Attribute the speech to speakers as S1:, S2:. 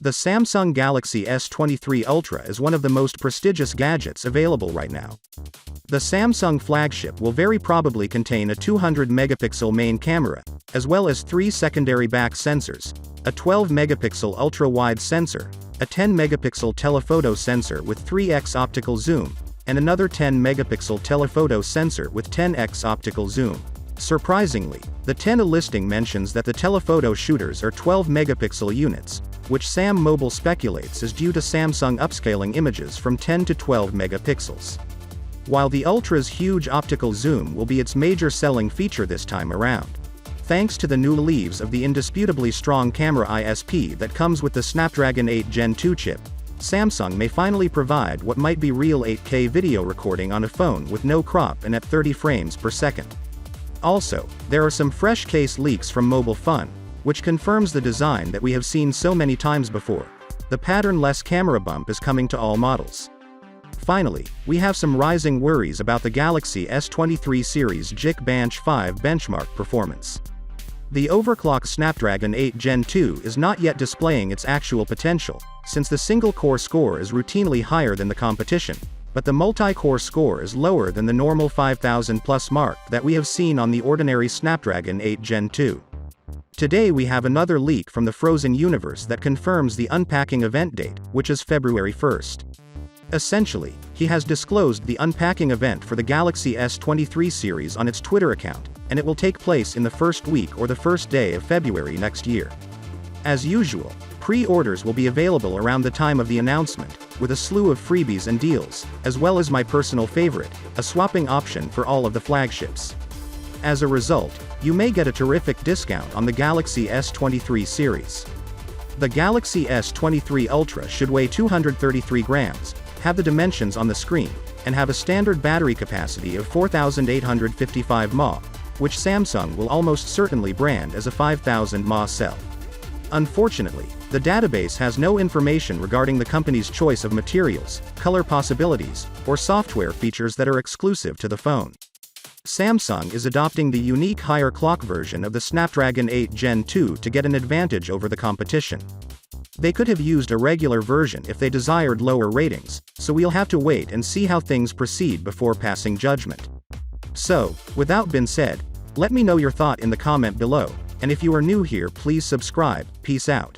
S1: The Samsung Galaxy S23 Ultra is one of the most prestigious gadgets available right now. The Samsung flagship will very probably contain a 200-megapixel main camera, as well as 3 secondary back sensors, a 12-megapixel ultra-wide sensor, a 10-megapixel telephoto sensor with 3x optical zoom, and another 10-megapixel telephoto sensor with 10x optical zoom. Surprisingly, the 10A listing mentions that the telephoto shooters are 12-megapixel units, which Sam Mobile speculates is due to Samsung upscaling images from 10 to 12 megapixels. While the Ultra's huge optical zoom will be its major selling feature this time around. Thanks to the new leaves of the indisputably strong camera ISP that comes with the Snapdragon 8 Gen 2 chip, Samsung may finally provide what might be real 8K video recording on a phone with no crop and at 30 frames per second. Also, there are some fresh case leaks from Mobile Fun, which confirms the design that we have seen so many times before. The pattern-less camera bump is coming to all models. Finally, we have some rising worries about the Galaxy S23 series Geekbench 5 benchmark performance. The overclocked Snapdragon 8 Gen 2 is not yet displaying its actual potential, since the single-core score is routinely higher than the competition, but the multi-core score is lower than the normal 5000+ mark that we have seen on the ordinary Snapdragon 8 Gen 2. Today we have another leak from the Frozen universe that confirms the unpacking event date, which is February 1st. Essentially, he has disclosed the unpacking event for the Galaxy S23 series on its Twitter account, and it will take place in the first week or the first day of February next year. As usual, pre-orders will be available around the time of the announcement, with a slew of freebies and deals, as well as my personal favorite, a swapping option for all of the flagships. As a result, you may get a terrific discount on the Galaxy S23 series. The Galaxy S23 Ultra should weigh 233 grams, have the dimensions on the screen, and have a standard battery capacity of 4855 mAh, which Samsung will almost certainly brand as a 5000 mAh cell. Unfortunately, the database has no information regarding the company's choice of materials, color possibilities, or software features that are exclusive to the phone. Samsung is adopting the unique higher clock version of the Snapdragon 8 Gen 2 to get an advantage over the competition. They could have used a regular version if they desired lower ratings, so we'll have to wait and see how things proceed before passing judgment. So, with that being said, let me know your thought in the comment below, and if you are new here please subscribe. Peace out.